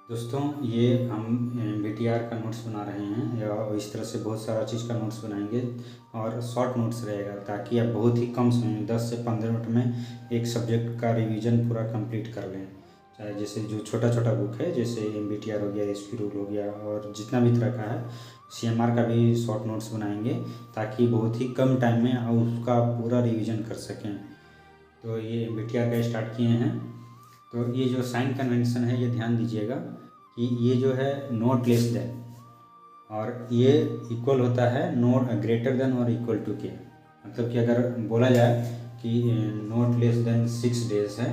दोस्तों, ये हम बीटीआर का नोट्स बना रहे हैं या इस तरह से बहुत सारा चीज़ का नोट्स बनाएंगे और शॉर्ट नोट्स रहेगा ताकि आप बहुत ही कम समय में 10 से 15 मिनट में एक सब्जेक्ट का रिवीजन पूरा कंप्लीट कर लें। चाहे जैसे जो छोटा छोटा बुक है, जैसे बीटीआर हो गया, एसपी रूल हो गया और जितना भी तरह का है, सीएमआर का भी शॉर्ट नोट्स बनाएंगे ताकि बहुत ही कम टाइम में आप उसका पूरा रिवीजन कर सकें। तो ये बीटीआर का स्टार्ट किए हैं। तो ये जो साइन कन्वेंशन है, ये ध्यान दीजिएगा कि ये जो है नॉट लेस देन और ये इक्वल होता है नॉट ग्रेटर देन और इक्वल टू के। मतलब कि अगर बोला जाए कि नॉट लेस देन 6 डेज है,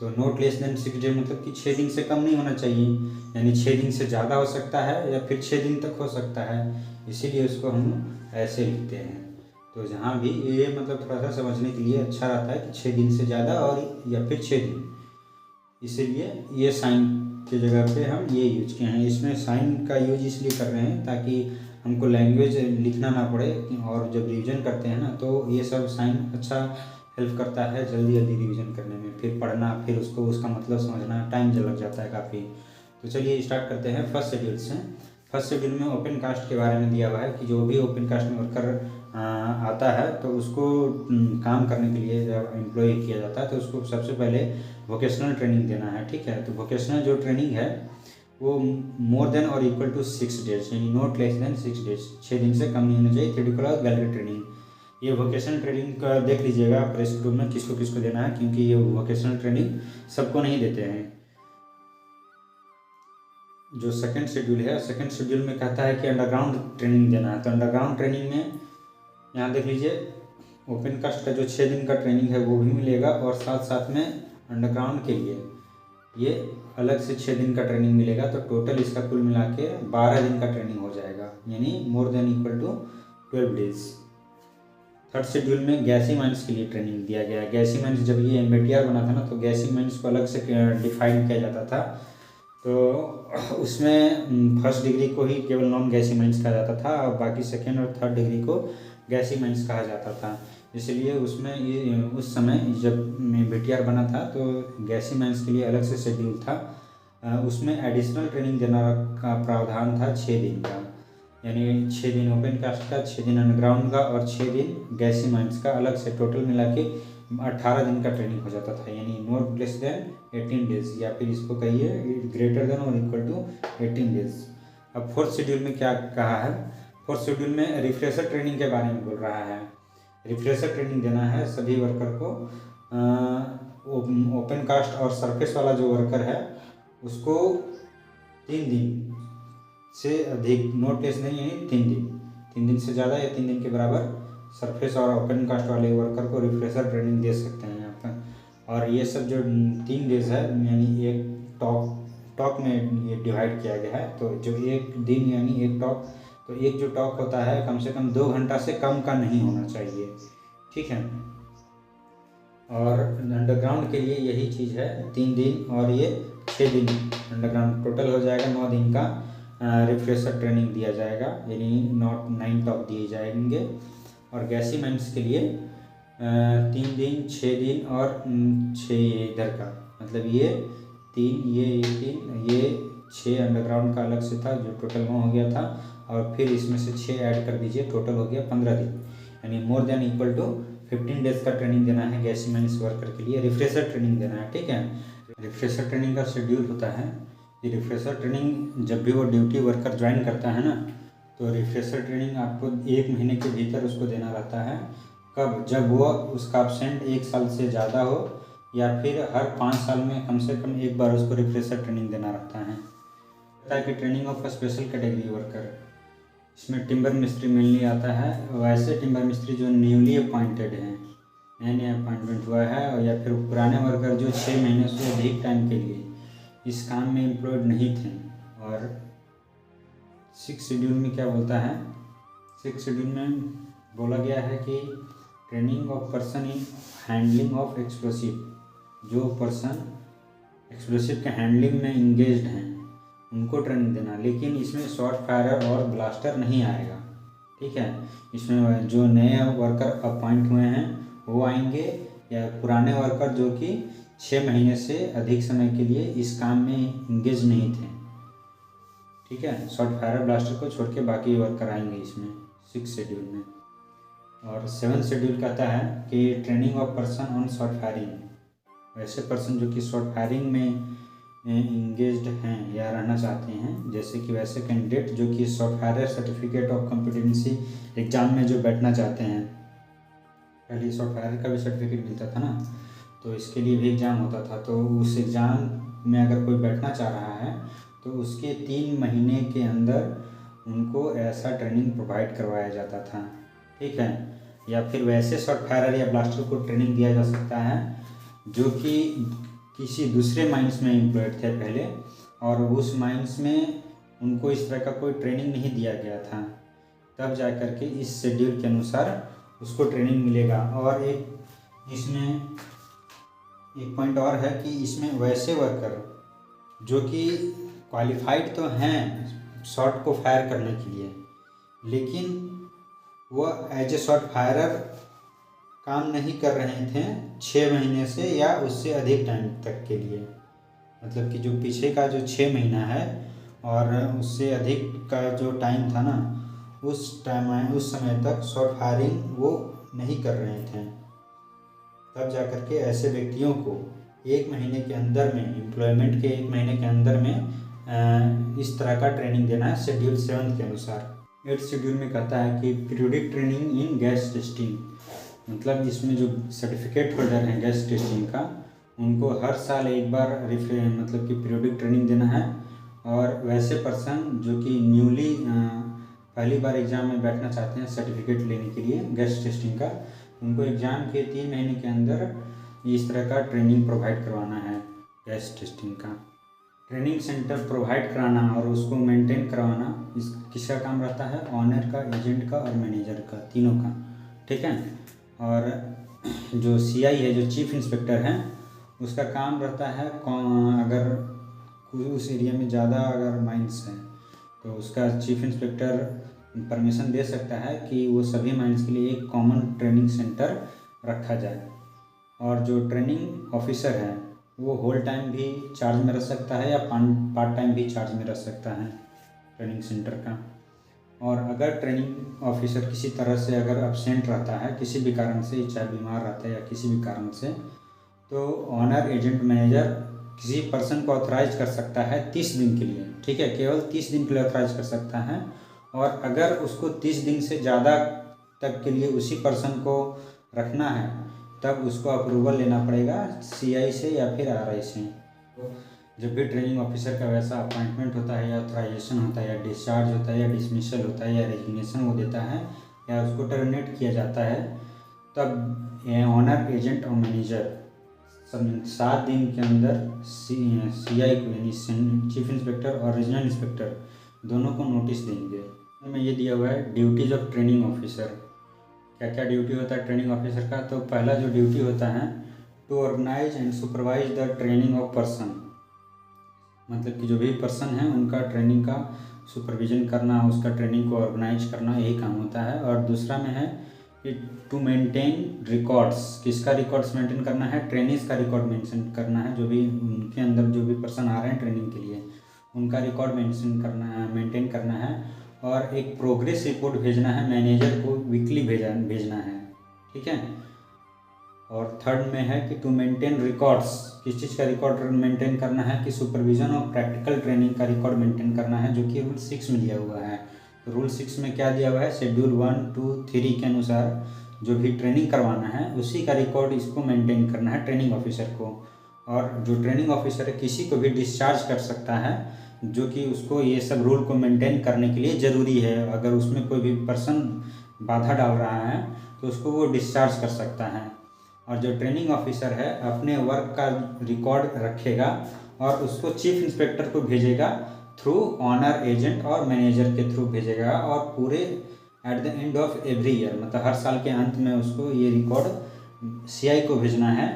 तो नॉट लेस देन 6 डेज मतलब कि 6 दिन से कम नहीं होना चाहिए, यानी 6 दिन से ज़्यादा हो सकता है या फिर 6 दिन तक हो सकता है, इसीलिए उसको हम ऐसे लिखते हैं। तो जहाँ भी ये मतलब थोड़ा सा समझने के लिए अच्छा रहता है कि 6 दिन से ज़्यादा और या फिर 6 दिन, इसीलिए ये साइन की जगह पे हम ये यूज किए हैं। इसमें साइन का यूज इसलिए कर रहे हैं ताकि हमको लैंग्वेज लिखना ना पड़े और जब रिवीजन करते हैं ना, तो ये सब साइन अच्छा हेल्प करता है जल्दी जल्दी रिवीजन करने में। फिर पढ़ना, फिर उसको उसका मतलब समझना टाइम लग जाता है काफ़ी। तो चलिए स्टार्ट करते हैं फर्स्ट शेड्यूल से। फर्स्ट शेड्यूल में ओपन कास्ट के बारे में दिया हुआ है कि जो भी ओपन कास्ट में वर्कर आता है तो उसको काम करने के लिए जब एम्प्लॉय किया जाता है तो उसको सबसे पहले वोकेशनल ट्रेनिंग देना है। ठीक है, तो वोकेशनल जो ट्रेनिंग है वो मोर देन और इक्वल टू 6 डेज, यानी नॉट लेस देन 6 डेज, 6 दिन से कम नहीं होना चाहिए। थ्योरेटिकल और गैलरी ट्रेनिंग, ये वोकेशनल ट्रेनिंग का देख लीजिएगा प्रेस ग्रुप में किसको किसको देना है, क्योंकि ये वोकेशनल ट्रेनिंग सबको नहीं देते हैं। जो सेकंड शेड्यूल है, सेकंड शेड्यूल में कहता है कि अंडरग्राउंड ट्रेनिंग देना है। तो अंडरग्राउंड ट्रेनिंग में यहाँ देख लीजिए ओपन कास्ट का जो 6 दिन का ट्रेनिंग है वो भी मिलेगा और साथ साथ में अंडरग्राउंड के लिए ये अलग से 6 दिन का ट्रेनिंग मिलेगा। तो टोटल इसका कुल मिला के 12 दिन का ट्रेनिंग हो जाएगा, यानी more than equal to 12 days. Third schedule में गैसी माइंस के लिए ट्रेनिंग दिया गया है। गैसी माइंस जब ये एमबीटीआर बना था ना, तो गैसी माइंस को अलग से डिफाइन किया जाता था। तो उसमें फर्स्ट डिग्री को ही केवल नॉन गैसी माइंस कहा जाता था और बाकी सेकेंड और थर्ड डिग्री को गैसी माइंस कहा जाता था। इसलिए उसमें ये उस समय जब बीटीआर बना था तो गैसी माइंस के लिए अलग से शेड्यूल था। उसमें एडिशनल ट्रेनिंग देना का प्रावधान था 6 दिन का, यानी 6 दिन ओपन कास्ट का, 6 दिन अंडरग्राउंड का और 6 दिन गैसी माइंस का, अलग से टोटल मिला के 18 दिन का ट्रेनिंग हो जाता था, यानी नॉट लेस देन 18 डेज, या फिर इसको कहिए ग्रेटर देन और इक्वल टू 18 डेज। अब फोर्थ शेड्यूल में क्या कहा है, फोर्थ शेड्यूल में रिफ्रेशर ट्रेनिंग के बारे में बोल रहा है। रिफ्रेशर ट्रेनिंग देना है सभी वर्कर को। ओपन कास्ट और सरफेस वाला जो वर्कर है उसको 3 दिन से अधिक, नॉट लेस नहीं, यानी 3 दिन से ज़्यादा या 3 दिन के बराबर सरफेस और ओपन कास्ट वाले वर्कर को रिफ्रेशर ट्रेनिंग दे सकते हैं यहाँ पर। और ये सब जो 3 डेज है, यानी एक टॉक में ये डिवाइड किया गया है। तो जो एक दिन यानी एक टॉक, तो एक जो टॉक होता है कम से कम 2 घंटा से कम का नहीं होना चाहिए। ठीक है, और अंडरग्राउंड के लिए यही चीज़ है, 3 दिन और ये 6 दिन अंडरग्राउंड, टोटल हो जाएगा 9 दिन का रिफ्रेशर ट्रेनिंग दिया जाएगा, यानी 9 टॉक दिए जाएंगे। और गैसी माइंस के लिए 3 दिन, 6 दिन और 6 इधर का, मतलब ये 3, ये 3, ये 6 अंडरग्राउंड का अलग से था जो टोटल 9 हो गया था, और फिर इसमें से 6 ऐड कर दीजिए, टोटल हो गया 15 दिन, यानी more than equal to 15 days का ट्रेनिंग देना है गैसी माइंस वर्कर के लिए। रिफ्रेशर ट्रेनिंग देना है। ठीक है, रिफ्रेशर ट्रेनिंग का शेड्यूल होता है, ये रिफ्रेशर ट्रेनिंग जब भी वो ड्यूटी वर्कर ज्वाइन करता है ना, तो रिफ्रेशर ट्रेनिंग आपको 1 महीने के भीतर उसको देना रहता है। कब? जब वो उसका एब्सेंट 1 साल से ज़्यादा हो या फिर हर 5 साल में कम से कम एक बार उसको रिफ्रेशर ट्रेनिंग देना रहता है। ताकि training of special category worker, इसमें टिम्बर मिस्त्री मिलने आता है, वैसे टिम्बर मिस्त्री जो न्यूली अपॉइंटेड हैं, नए अपॉइंटमेंट हुआ है, और या फिर पुराने वर्कर जो 6 महीने से अधिक टाइम के लिए इस काम में एम्प्लॉयड नहीं थे। और 6 शेड्यूल में क्या बोलता है, 6 शेड्यूल में बोला गया है कि training of person in handling of explosive, जो पर्सन एक्सप्लोसिव के हैंडलिंग में इंगेज्ड हैं उनको ट्रेनिंग देना, लेकिन इसमें शॉर्ट फायर और ब्लास्टर नहीं आएगा। ठीक है, इसमें जो नए वर्कर अपॉइंट हुए हैं वो आएंगे, या पुराने वर्कर जो कि 6 महीने से अधिक समय के लिए इस काम में इंगेज नहीं थे ठीक है। शॉर्ट फायरर ब्लास्टर को छोड़ के बाकी वर्कर आएंगे इसमें 6 शेड्यूल में। और 7 शेड्यूल कहता है कि training of person on short firing. वैसे पर्सन जो कि शॉर्ट फायरिंग में इंगेज्ड हैं या रहना चाहते हैं, जैसे कि वैसे कैंडिडेट जो कि short firer certificate of competency exam में जो बैठना चाहते हैं। पहले शॉर्ट फायरर का भी सर्टिफिकेट मिलता था ना, तो इसके लिए भी एग्ज़ाम होता था। तो उस एग्ज़ाम में अगर कोई बैठना चाह रहा है तो उसके 3 महीने के अंदर उनको ऐसा ट्रेनिंग प्रोवाइड करवाया जाता था, ठीक है। या फिर वैसे शॉर्ट फायरर या ब्लास्टर को ट्रेनिंग दिया जा सकता है जो कि किसी दूसरे माइंस में एम्प्लॉयड थे पहले, और उस माइंस में उनको इस तरह का कोई ट्रेनिंग नहीं दिया गया था, तब जा कर के इस शेड्यूल के अनुसार उसको ट्रेनिंग मिलेगा। और इसमें एक पॉइंट और है कि इसमें वैसे वर्कर जो कि क्वालिफाइड तो हैं शॉट को फायर करने के लिए, लेकिन वह एज ए शॉट फायरर काम नहीं कर रहे थे 6 महीने से या उससे अधिक टाइम तक के लिए। मतलब कि जो पीछे का जो 6 महीना है और उससे अधिक का जो टाइम था ना, उस समय तक शॉट फायरिंग वो नहीं कर रहे थे। तब जा कर के ऐसे व्यक्तियों को 1 महीने के अंदर में, एम्प्लॉयमेंट के 1 महीने के अंदर में इस तरह का ट्रेनिंग देना है शेड्यूल 7 के अनुसार। 8 शेड्यूल में कहता है कि periodic training in gas testing. मतलब इसमें जो सर्टिफिकेट होल्डर हैं गैस टेस्टिंग का, उनको हर साल एक बार मतलब कि पीरियोडिक ट्रेनिंग देना है। और वैसे पर्सन जो कि न्यूली पहली बार एग्ज़ाम में बैठना चाहते हैं सर्टिफिकेट लेने के लिए गैस टेस्टिंग का, उनको एग्ज़ाम के 3 महीने के अंदर इस तरह का ट्रेनिंग प्रोवाइड करवाना है गैस टेस्टिंग का। ट्रेनिंग सेंटर प्रोवाइड कराना और उसको मेंटेन करवाना किसका काम रहता है? ऑनर का, एजेंट का और मैनेजर का, तीनों का, ठीक है। और जो CI है, जो चीफ इंस्पेक्टर हैं, उसका काम रहता है अगर उस एरिया में ज़्यादा अगर माइंस हैं तो उसका चीफ इंस्पेक्टर परमिशन दे सकता है कि वो सभी माइंस के लिए एक कॉमन ट्रेनिंग सेंटर रखा जाए। और जो ट्रेनिंग ऑफिसर है वो होल टाइम भी चार्ज में रह सकता है या पार्ट टाइम भी चार्ज में रह सकता है ट्रेनिंग सेंटर का। और अगर ट्रेनिंग ऑफिसर किसी तरह से अगर अब्सेंट रहता है किसी भी कारण से, चाहे बीमार रहता है या किसी भी कारण से, तो ऑनर, एजेंट, मैनेजर किसी पर्सन को ऑथराइज कर सकता है 30 दिन के लिए, ठीक है। केवल 30 दिन के लिए ऑथराइज कर सकता है। और अगर उसको 30 दिन से ज़्यादा तक के लिए उसी पर्सन को रखना है तब उसको अप्रूवल लेना पड़ेगा CI से या फिर RI से। जब भी ट्रेनिंग ऑफिसर का वैसा अपॉइंटमेंट होता है या ऑथराइजेशन होता है या डिस्चार्ज होता है या डिसमिसल होता है या रेजिग्नेशन वो देता है या उसको टर्मिनेट किया जाता है, तब ऑनर, एजेंट और मैनेजर 7 दिन के अंदर CI को, यानी चीफ इंस्पेक्टर और रीजनल इंस्पेक्टर दोनों को नोटिस देंगे। में ये दिया हुआ है ड्यूटीज ऑफ ट्रेनिंग ऑफिसर। क्या क्या ड्यूटी होता है ट्रेनिंग ऑफिसर का? तो पहला जो ड्यूटी होता है, to organise and supervise the training of person. मतलब कि जो भी पर्सन है उनका ट्रेनिंग का सुपरविजन करना, उसका ट्रेनिंग को ऑर्गेनाइज करना, यही काम होता है। और दूसरा में है कि टू मेंटेन रिकॉर्ड्स। किसका रिकॉर्ड्स मेंटेन करना है? ट्रेनिंग्स का रिकॉर्ड मेंशन करना है। जो भी उनके अंदर जो भी पर्सन आ रहे हैं ट्रेनिंग के लिए उनका रिकॉर्ड मेंटेन करना है। और एक प्रोग्रेस रिपोर्ट भेजना है मैनेजर को, वीकली भेजना है, ठीक है। और थर्ड में है कि टू मेंटेन रिकॉर्ड्स। किस चीज़ का रिकॉर्ड मेंटेन करना है? कि सुपरविजन और प्रैक्टिकल ट्रेनिंग का रिकॉर्ड मेंटेन करना है, जो कि रूल 6 में दिया हुआ है। तो रूल 6 में क्या दिया हुआ है? शेड्यूल 1, 2, 3 के अनुसार जो भी ट्रेनिंग करवाना है उसी का रिकॉर्ड इसको मेंटेन करना है ट्रेनिंग ऑफिसर को। और जो ट्रेनिंग ऑफिसर है किसी को भी डिस्चार्ज कर सकता है, जो कि उसको ये सब रूल को मेंटेन करने के लिए ज़रूरी है। अगर उसमें कोई भी पर्सन बाधा डाल रहा है तो उसको वो डिस्चार्ज कर सकता है। और जो ट्रेनिंग ऑफिसर है अपने वर्क का रिकॉर्ड रखेगा और उसको चीफ इंस्पेक्टर को भेजेगा थ्रू ऑनर, एजेंट और मैनेजर के थ्रू भेजेगा। और पूरे at the end of every year, मतलब हर साल के अंत में उसको ये रिकॉर्ड CI को भेजना है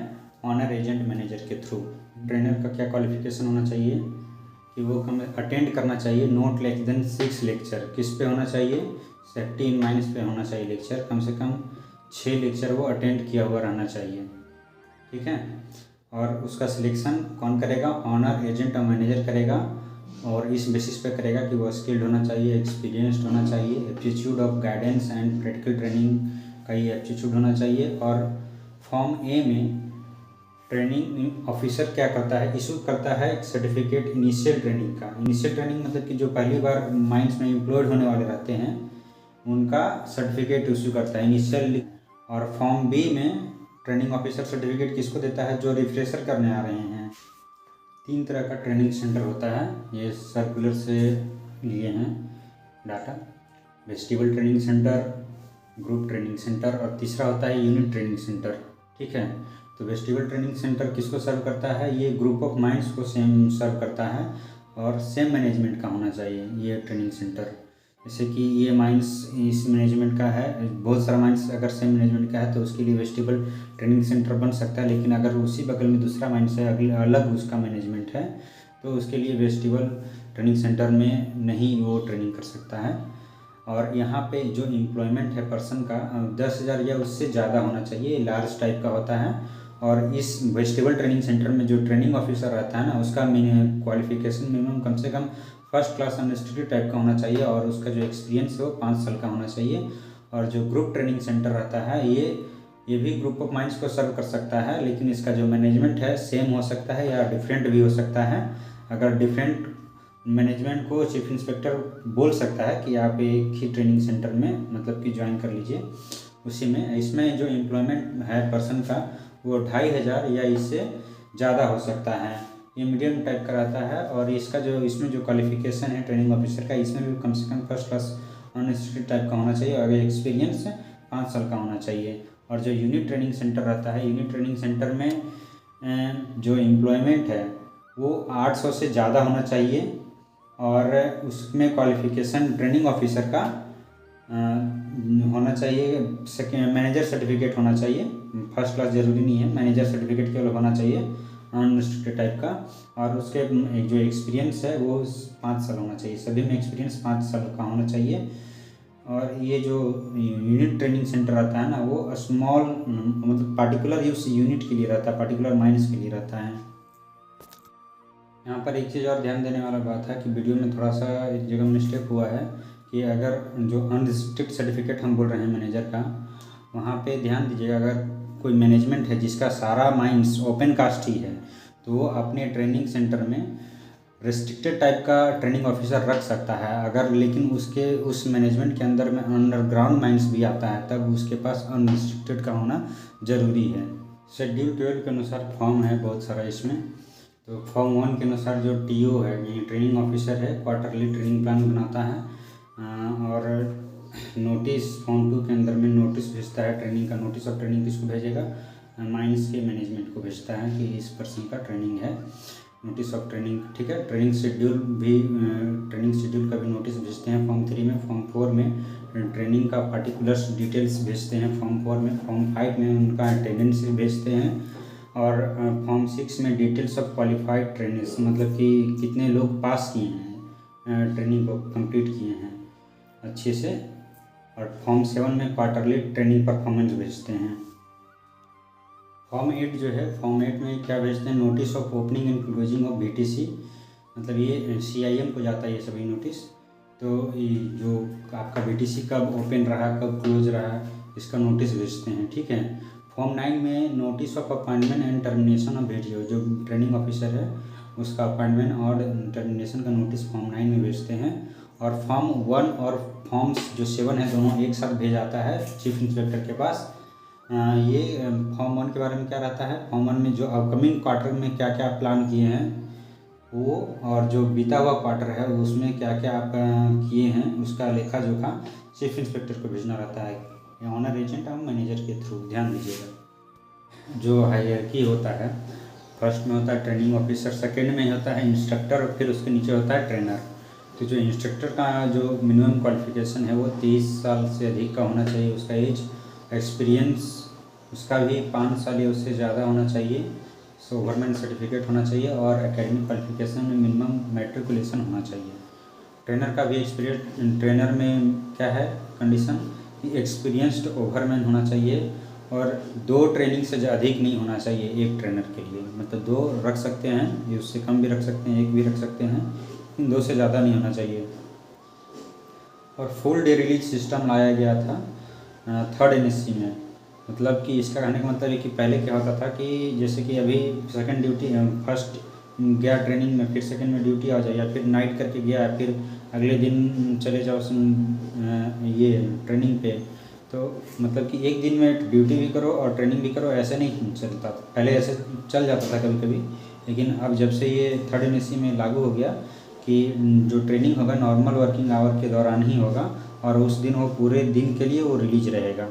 ऑनर, एजेंट, मैनेजर के थ्रू। ट्रेनर का क्या क्वालिफिकेशन होना चाहिए? कि वो अटेंड करना चाहिए नॉट लेस देन 6 लेक्चर। किस पे होना चाहिए? सेफ्टी इन माइंस पे होना चाहिए लेक्चर। कम से कम 6 लेक्चर वो अटेंड किया हुआ रहना चाहिए, ठीक है। और उसका सिलेक्शन कौन करेगा? ऑनर, एजेंट और मैनेजर करेगा। और इस बेसिस पे करेगा कि वो स्किल्ड होना चाहिए, एक्सपीरियंस्ड होना चाहिए, aptitude of guidance and practical training का ये एप्टीट्यूड होना चाहिए। और फॉर्म ए में ट्रेनिंग ऑफिसर क्या करता है, इशू करता है एक सर्टिफिकेट इनिशियल ट्रेनिंग का। इनिशियल ट्रेनिंग मतलब कि जो पहली बार माइंस में एम्प्लॉयड होने वाले रहते हैं उनका सर्टिफिकेट इशू करता है इनिशियल। और फॉर्म बी में ट्रेनिंग ऑफिसर सर्टिफिकेट किसको देता है, जो रिफ्रेशर करने आ रहे हैं। 3 तरह का ट्रेनिंग सेंटर होता है, ये सर्कुलर से लिए हैं data. Vegetable training centre, group training centre, और तीसरा होता है यूनिट ट्रेनिंग सेंटर। ठीक है, तो वेजिटेबल ट्रेनिंग सेंटर किसको सर्व करता है, ये ग्रुप ऑफ माइंड्स को सेम सर्व करता है और सेम मैनेजमेंट का होना चाहिए ये ट्रेनिंग सेंटर। जैसे कि ये माइंड्स इस मैनेजमेंट का है, बहुत सारा माइंड्स अगर सेम मैनेजमेंट का है तो उसके लिए वेजिटेबल ट्रेनिंग सेंटर बन सकता है। लेकिन अगर उसी बगल में दूसरा माइंड्स है, अगले अलग उसका मैनेजमेंट है, तो उसके लिए वेजिटेबल ट्रेनिंग सेंटर में नहीं वो ट्रेनिंग कर सकता है। और यहाँ पे जो एम्प्लॉयमेंट है पर्सन का 10,000 या उससे ज़्यादा होना चाहिए, लार्ज टाइप का होता है। और इस वेजिटेबल ट्रेनिंग सेंटर में जो ट्रेनिंग ऑफिसर रहता है ना, उसका क्वालिफिकेशन मिनिमम कम से come first class unsteady type का होना चाहिए और उसका जो एक्सपीरियंस है वो 5 साल का होना चाहिए। और जो ग्रुप ट्रेनिंग सेंटर रहता है ये भी ग्रुप ऑफ माइंड्स को सर्व कर सकता है, लेकिन इसका जो मैनेजमेंट है सेम हो सकता है या डिफरेंट भी हो सकता है। अगर डिफरेंट मैनेजमेंट को चीफ इंस्पेक्टर बोल सकता है कि आप एक ही ट्रेनिंग सेंटर में मतलब कि ज्वाइन कर लीजिए उसी में। इसमें जो एम्प्लॉयमेंट है पर्सन का वो 2,500 या इससे ज़्यादा हो सकता है, ये मीडियम टाइप का रहता है। और इसका जो इसमें जो क्वालिफिकेशन है ट्रेनिंग ऑफिसर का, इसमें भी कम से come first class unsteady type का होना चाहिए और एक्सपीरियंस 5 साल का होना चाहिए। और जो यूनिट ट्रेनिंग सेंटर रहता है, यूनिट ट्रेनिंग सेंटर में जो एम्प्लॉयमेंट है वो 800 से ज़्यादा होना चाहिए और उसमें क्वालिफिकेशन ट्रेनिंग ऑफिसर का होना चाहिए, मैनेजर सर्टिफिकेट होना चाहिए। फर्स्ट क्लास ज़रूरी नहीं है, मैनेजर सर्टिफिकेट केवल होना चाहिए अनरिस्ट्रिक्टेड टाइप का। और उसके जो एक्सपीरियंस है वो 5 साल होना चाहिए, सभी में एक्सपीरियंस 5 साल का होना चाहिए। और ये जो यूनिट ट्रेनिंग सेंटर रहता है ना, वो स्मॉल मतलब पार्टिकुलर यूज यूनिट के लिए रहता है, पार्टिकुलर माइंड्स के लिए रहता है। यहाँ पर एक चीज़ और ध्यान देने वाला बात है कि वीडियो में थोड़ा सा एक जगह मिस्टेक हुआ है कि अगर जो अनरिस्ट्रिक्ट सर्टिफिकेट हम बोल रहे हैं मैनेजर का, वहाँ पे ध्यान दीजिएगा। अगर कोई मैनेजमेंट है जिसका सारा माइंड्स ओपन कास्ट ही है तो वो अपने ट्रेनिंग सेंटर में रिस्ट्रिक्टेड टाइप का ट्रेनिंग ऑफिसर रख सकता है। अगर लेकिन उसके उस मैनेजमेंट के अंदर में अंडरग्राउंड माइंड्स भी आता है तब उसके पास अनरिस्ट्रिक्टेड का होना ज़रूरी है। शेड्यूल 12 के अनुसार फॉर्म है बहुत सारा इसमें। तो फॉर्म 1 के अनुसार जो टीओ है ये ट्रेनिंग ऑफिसर है, क्वार्टरली ट्रेनिंग प्लान बनाता है और नोटिस फॉर्म 2 के अंदर में नोटिस भेजता है ट्रेनिंग का। नोटिस ऑफ ट्रेनिंग किसको भेजेगा, माइंस के मैनेजमेंट को भेजता है कि इस पर्सन का ट्रेनिंग है, नोटिस ऑफ ट्रेनिंग। ठीक है, ट्रेनिंग शेड्यूल भी ट्रेनिंग शेड्यूल का भी नोटिस भेजते हैं फॉर्म 3 में। फॉर्म 4 में ट्रेनिंग का पार्टिकुलर्स डिटेल्स भेजते हैं फॉर्म 4 में। फॉर्म 5 में उनका अटेंडेंस भेजते हैं। और फॉर्म 6 में डिटेल्स ऑफ क्वालिफाइड ट्रेनर्स, मतलब कि कितने लोग पास किए हैं ट्रेनिंग को कंप्लीट किए हैं अच्छे से। और फॉर्म 7 में क्वार्टरली ट्रेनिंग परफॉर्मेंस भेजते हैं। फॉर्म 8 जो है, फॉर्म 8 में क्या भेजते हैं, notice of opening and closing of BTC, मतलब ये CIM को जाता है ये सभी नोटिस। तो ये जो आपका बीटीसी कब ओपन रहा कब क्लोज रहा इसका नोटिस भेजते हैं। ठीक है, फॉर्म 9 में notice of appointment and termination of video, जो ट्रेनिंग ऑफिसर है उसका अपॉइंटमेंट और टर्मिनेशन का नोटिस फॉर्म 9 में भेजते हैं। और फॉर्म 1 और फॉर्म्स जो 7 है दोनों एक साथ भेज जाता है चीफ इंस्पेक्टर के पास। ये फॉर्म 1 के बारे में क्या रहता है, फॉर्म 1 में जो अपकमिंग क्वार्टर में क्या क्या प्लान किए हैं वो, और जो बीता हुआ क्वार्टर है उसमें क्या क्या आप किए हैं उसका लेखा जोखा चीफ इंस्पेक्टर को भेजना रहता है, ऑनर एजेंट और मैनेजर के थ्रू। ध्यान दीजिएगा। जो हायरार्की होता है, फर्स्ट में होता है ट्रेनिंग ऑफिसर, सेकंड में होता है इंस्ट्रक्टर और फिर उसके नीचे होता है ट्रेनर। तो जो इंस्ट्रक्टर का जो मिनिमम क्वालिफिकेशन है वो 30 साल से अधिक का होना चाहिए उसका एज। एक्सपीरियंस उसका भी 5 साल या उससे ज़्यादा होना चाहिए। गवर्नमेंट सर्टिफिकेट होना चाहिए और एकेडमिक क्वालिफिकेशन में मिनिमम मैट्रिकुलेशन होना चाहिए। ट्रेनर का भी एक्सपीरियंस, ट्रेनर में क्या है कंडीशन, एक्सपीरियंस्ड ओवरमैन होना चाहिए और 2 ट्रेनिंग से अधिक नहीं होना चाहिए एक ट्रेनर के लिए। मतलब 2 रख सकते हैं, ये उससे कम भी रख सकते हैं, 1 भी रख सकते हैं, लेकिन 2 से ज़्यादा नहीं होना चाहिए। और फुल डे रिलीज सिस्टम लाया गया था 3rd NSC में। मतलब कि इसका कहने का मतलब है कि पहले क्या होता था कि जैसे कि अभी सेकंड ड्यूटी फर्स्ट गया ट्रेनिंग में, फिर सेकंड में ड्यूटी आ जाए, या फिर नाइट करके गया, फिर अगले दिन चले जाओ ये ट्रेनिंग पे। तो मतलब कि एक दिन में ड्यूटी भी करो और ट्रेनिंग भी करो, ऐसे नहीं चलता था। पहले ऐसे चल जाता था कभी कभी, लेकिन अब जब से ये 3rd NSC में लागू हो गया कि जो ट्रेनिंग होगा नॉर्मल वर्किंग आवर के दौरान ही होगा, और उस दिन वो पूरे दिन के लिए वो रिलीज रहेगा।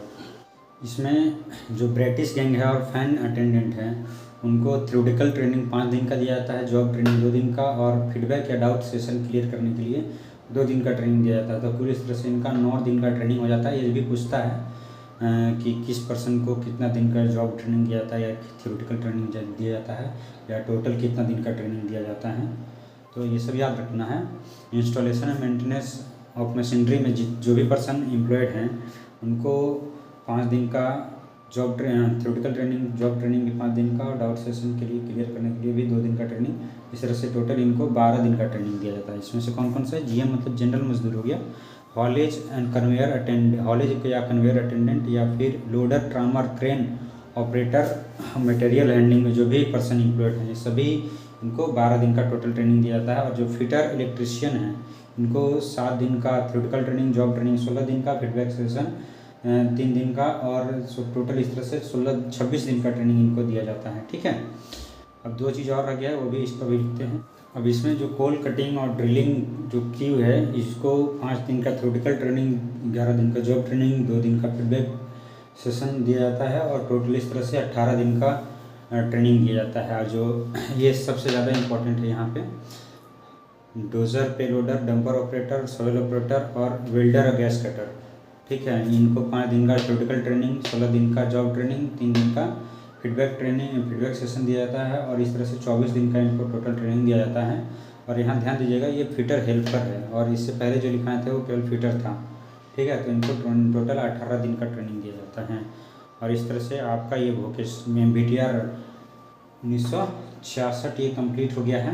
इसमें जो ब्रिटिश गैंग है और फैन अटेंडेंट हैं उनको थ्योरेटिकल ट्रेनिंग 5 दिन का दिया जाता है, जॉब ट्रेनिंग 2 दिन का, और फीडबैक या डाउट सेशन क्लियर करने के लिए 2 दिन का ट्रेनिंग दिया जाता है। तो पूरी तरह से इनका 9 दिन का ट्रेनिंग हो जाता है। ये भी पूछता है कि किस पर्सन को कितना दिन का जॉब ट्रेनिंग दिया जाता है, या थ्योरेटिकल ट्रेनिंग दिया जाता है, या टोटल कितना दिन का ट्रेनिंग दिया जाता है। तो ये सब याद रखना है। Installation and maintenance of machinery में जो भी पर्सन एम्प्लॉयड हैं उनको 5 दिन का job theoretical training, job training के 5 दिन का, और डाउट सेशन के लिए क्लियर करने के लिए भी 2 दिन का ट्रेनिंग। इस तरह से टोटल इनको 12 दिन का ट्रेनिंग दिया जाता है। इसमें से कौन कौन सा है? GM मतलब जनरल मजदूर हो गया, haulage and conveyor attendant, haulage या कन्वेयर अटेंडेंट, या फिर loader, trammer, crane operator, material handling में जो भी पर्सन एम्प्लॉयड हैं, ये सभी इनको 12 दिन का टोटल ट्रेनिंग दिया जाता है। और जो फिटर इलेक्ट्रिशियन हैं इनको 7 दिन का थ्योरेटिकल ट्रेनिंग, जॉब ट्रेनिंग 16 दिन का, फीडबैक सेशन 3 दिन का, और टोटल इस तरह से 26 दिन का ट्रेनिंग इनको दिया जाता है। ठीक है। अब 2 चीज़ और रह गया है, वो भी इस पर भी लिखते हैं। अब इसमें जो कोल कटिंग और ड्रिलिंग जो क्यू है, इसको 5 दिन का थ्योरेटिकल ट्रेनिंग, 11 दिन का जॉब ट्रेनिंग, 2 दिन का फीडबैक सेशन दिया जाता है, और टोटल इस तरह से 18 दिन का ट्रेनिंग दिया जाता है। और जो ये सबसे ज़्यादा इम्पोर्टेंट है यहाँ पे, dozer, payloader, dumper operator, soil operator और वेल्डर और गैस कटर। ठीक है। इनको 5 दिन का थ्योरेटिकल ट्रेनिंग, 16 दिन का जॉब ट्रेनिंग, 3 दिन का फीडबैक ट्रेनिंग, फीडबैक सेशन दिया जाता है, और इस तरह से 24 दिन का इनको टोटल ट्रेनिंग दिया जाता है। और यहाँ ध्यान दीजिएगा, ये फिटर हेल्पर है, और इससे पहले जो लिखाए थे वो केवल फिटर था। ठीक है। तो इनको टोटल 18 दिन का ट्रेनिंग दिया जाता है। और इस तरह से आपका ये वोकेश में MBTR 1966 ये कंप्लीट हो गया है।